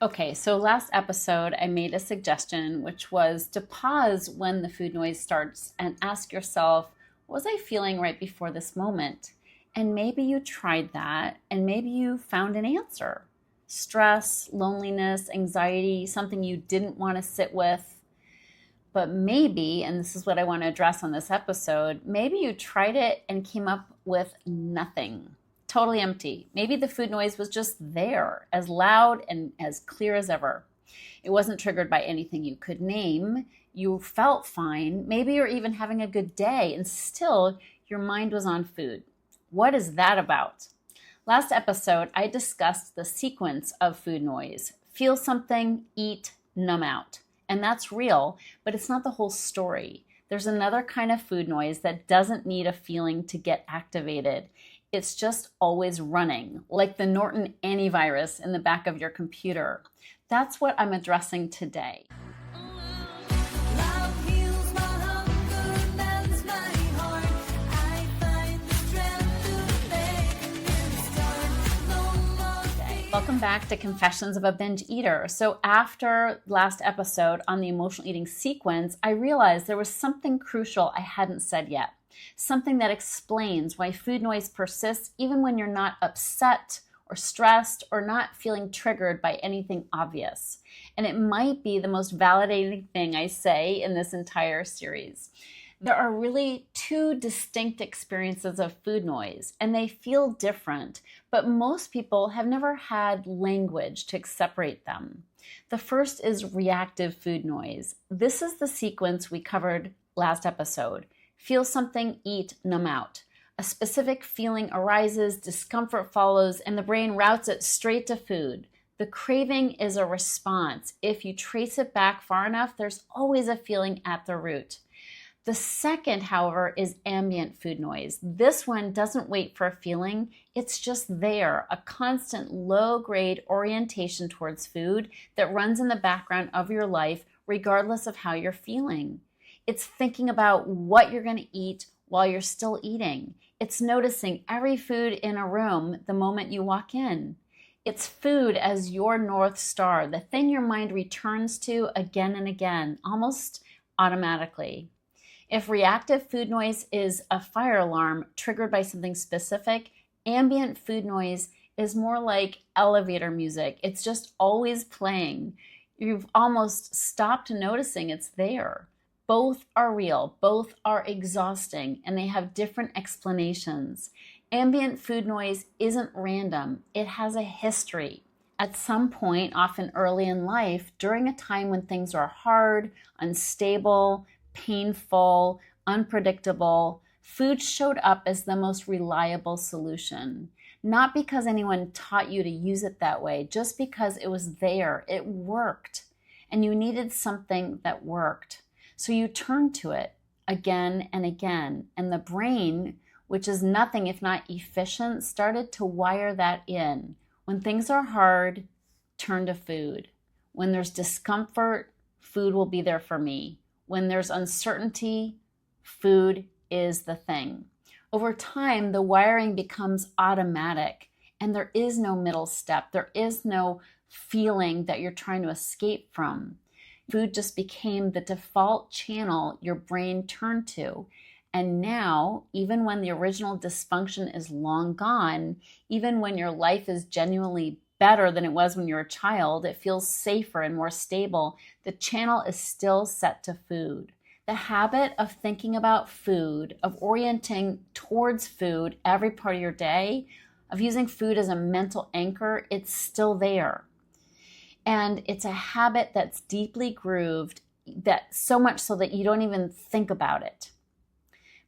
Okay, so last episode I made a suggestion, which was to pause when the food noise starts and ask yourself, what was I feeling right before this moment? And maybe you tried that and maybe you found an answer. Stress, loneliness, anxiety, something you didn't want to sit with. But maybe, and this is what I want to address on this episode, maybe you tried it and came up with nothing. Totally empty. Maybe the food noise was just there, as loud and as clear as ever. It wasn't triggered by anything you could name. You felt fine. Maybe you're even having a good day, and still your mind was on food. What is that about? Last episode, I discussed the sequence of food noise. Feel something, eat, numb out. And that's real, but it's not the whole story. There's another kind of food noise that doesn't need a feeling to get activated. It's just always running, like the Norton antivirus in the back of your computer. That's what I'm addressing today. Welcome back to Confessions of a Binge Eater. So after last episode on the emotional eating sequence, I realized there was something crucial I hadn't said yet. Something that explains why food noise persists even when you're not upset or stressed or not feeling triggered by anything obvious. And it might be the most validating thing I say in this entire series. There are really two distinct experiences of food noise, and they feel different, but most people have never had language to separate them. The first is reactive food noise. This is the sequence we covered last episode. Feel something, eat, numb out. A specific feeling arises, discomfort follows, and the brain routes it straight to food. The craving is a response. If you trace it back far enough, there's always a feeling at the root. The second, however, is ambient food noise. This one doesn't wait for a feeling. It's just there, a constant low-grade orientation towards food that runs in the background of your life regardless of how you're feeling. It's thinking about what you're going to eat while you're still eating. It's noticing every food in a room the moment you walk in. It's food as your North Star, the thing your mind returns to again and again, almost automatically. If reactive food noise is a fire alarm triggered by something specific, ambient food noise is more like elevator music. It's just always playing. You've almost stopped noticing it's there. Both are real, both are exhausting, and they have different explanations. Ambient food noise isn't random. It has a history. At some point, often early in life, during a time when things are hard, unstable, painful, unpredictable, food showed up as the most reliable solution. Not because anyone taught you to use it that way, just because it was there, it worked, and you needed something that worked. So you turned to it again and again, and the brain, which is nothing if not efficient, started to wire that in. When things are hard, turn to food. When there's discomfort, food will be there for me. When there's uncertainty, food is the thing. Over time, the wiring becomes automatic, and there is no middle step. There is no feeling that you're trying to escape from. Food just became the default channel your brain turned to. And now, even when the original dysfunction is long gone, even when your life is genuinely better than it was when you were a child, it feels safer and more stable, the channel is still set to food. The habit of thinking about food, of orienting towards food every part of your day, of using food as a mental anchor, it's still there. And it's a habit that's deeply grooved, that so much so that you don't even think about it.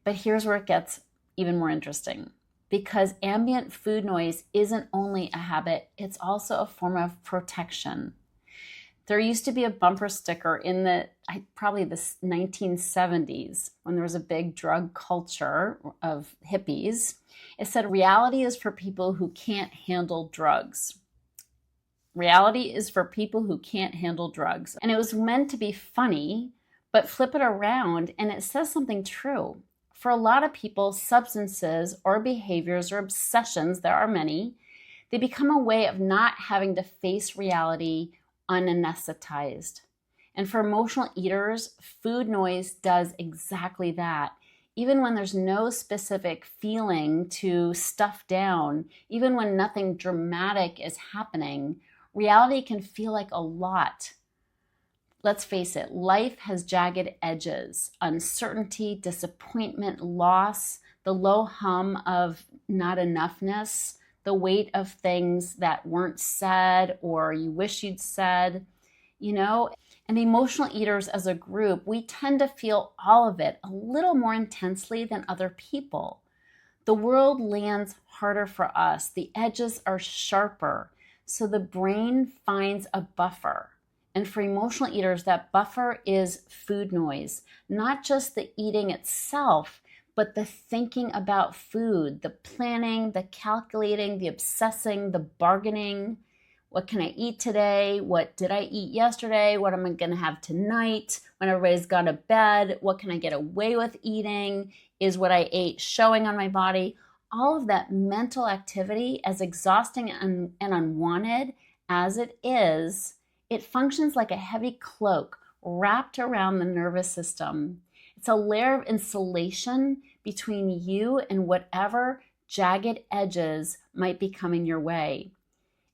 But here's where it gets even more interesting. Because ambient food noise isn't only a habit, it's also a form of protection. There used to be a bumper sticker in probably the 1970s when there was a big drug culture of hippies. It said, "Reality is for people who can't handle drugs." Reality is for people who can't handle drugs. And it was meant to be funny, but flip it around and it says something true. For a lot of people, substances or behaviors or obsessions, there are many, they become a way of not having to face reality unanesthetized. And for emotional eaters, food noise does exactly that. Even when there's no specific feeling to stuff down, even when nothing dramatic is happening, reality can feel like a lot. Let's face it, life has jagged edges, uncertainty, disappointment, loss, the low hum of not enoughness, the weight of things that weren't said or you wish you'd said, And emotional eaters as a group, we tend to feel all of it a little more intensely than other people. The world lands harder for us. The edges are sharper. So the brain finds a buffer. And for emotional eaters, that buffer is food noise, not just the eating itself, but the thinking about food, the planning, the calculating, the obsessing, the bargaining. What can I eat today? What did I eat yesterday? What am I going to have tonight when everybody's gone to bed? What can I get away with eating? Is what I ate showing on my body? All of that mental activity, as exhausting and unwanted as it is, it functions like a heavy cloak wrapped around the nervous system. It's a layer of insulation between you and whatever jagged edges might be coming your way.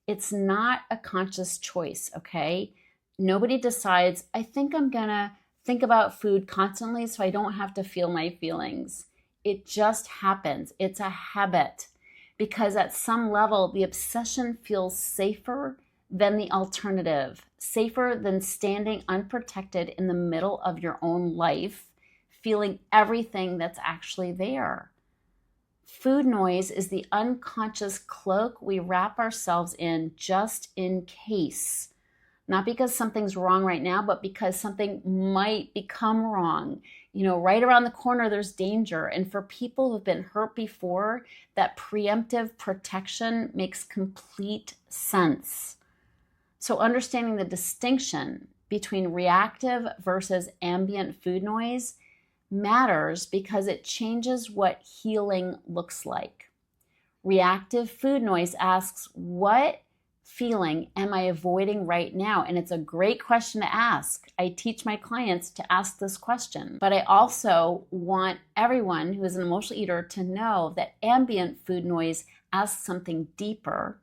It's not a conscious choice, okay? Nobody decides, I think I'm gonna think about food constantly so I don't have to feel my feelings. It just happens. It's a habit because at some level, the obsession feels safer than the alternative, safer than standing unprotected in the middle of your own life, feeling everything that's actually there. Food noise is the unconscious cloak we wrap ourselves in just in case. Not because something's wrong right now, but because something might become wrong. Right around the corner, there's danger. And for people who've been hurt before, that preemptive protection makes complete sense. So understanding the distinction between reactive versus ambient food noise matters because it changes what healing looks like. Reactive food noise asks, what feeling am I avoiding right now? And it's a great question to ask. I teach my clients to ask this question, but I also want everyone who is an emotional eater to know that ambient food noise asks something deeper,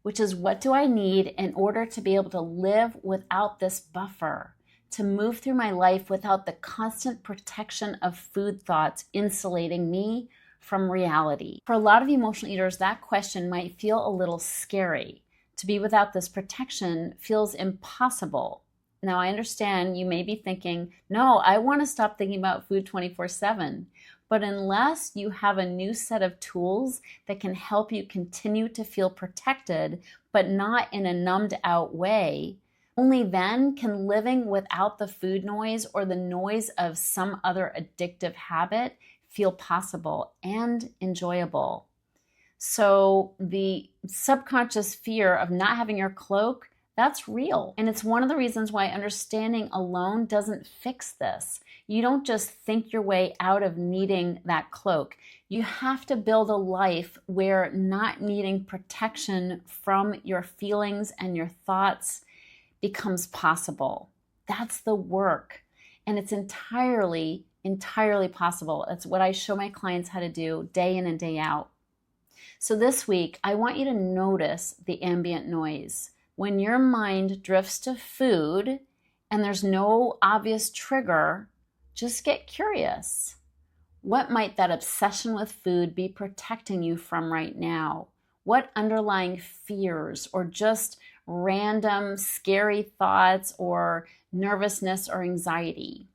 which is, what do I need in order to be able to live without this buffer, to move through my life without the constant protection of food thoughts insulating me from reality? For a lot of emotional eaters, that question might feel a little scary. To be without this protection feels impossible. Now, I understand you may be thinking, no, I want to stop thinking about food 24/7. But unless you have a new set of tools that can help you continue to feel protected, but not in a numbed out way, only then can living without the food noise or the noise of some other addictive habit feel possible and enjoyable. So the subconscious fear of not having your cloak, that's real. And it's one of the reasons why understanding alone doesn't fix this. You don't just think your way out of needing that cloak. You have to build a life where not needing protection from your feelings and your thoughts becomes possible. That's the work. And it's entirely possible. It's what I show my clients how to do day in and day out. So this week, I want you to notice the ambient noise. When your mind drifts to food and there's no obvious trigger, just get curious. What might that obsession with food be protecting you from right now? What underlying fears or just random scary thoughts or nervousness or anxiety?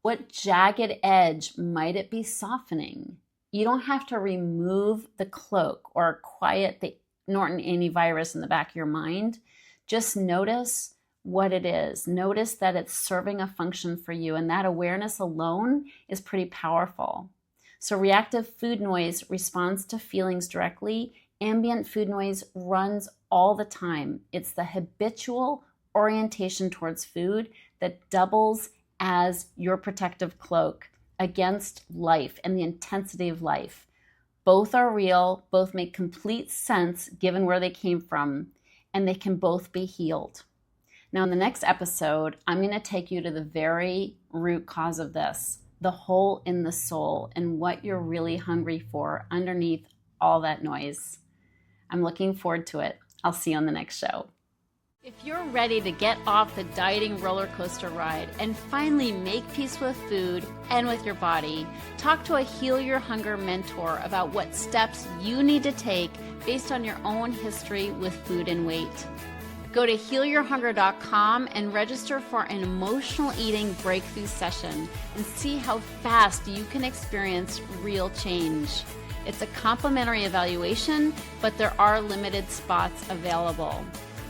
What jagged edge might it be softening? You don't have to remove the cloak or quiet the Norton antivirus in the back of your mind. Just notice what it is. Notice that it's serving a function for you, and that awareness alone is pretty powerful. So reactive food noise responds to feelings directly. Ambient food noise runs all the time. It's the habitual orientation towards food that doubles as your protective cloak against life and the intensity of life. Both are real, both make complete sense given where they came from, and they can both be healed. Now, in the next episode, I'm going to take you to the very root cause of this, the hole in the soul, and what you're really hungry for underneath all that noise. I'm looking forward to it. I'll see you on the next show. If you're ready to get off the dieting roller coaster ride and finally make peace with food and with your body, talk to a Heal Your Hunger mentor about what steps you need to take based on your own history with food and weight. Go to healyourhunger.com and register for an emotional eating breakthrough session and see how fast you can experience real change. It's a complimentary evaluation, but there are limited spots available.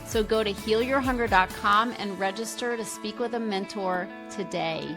So go to healyourhunger.com and register to speak with a mentor today.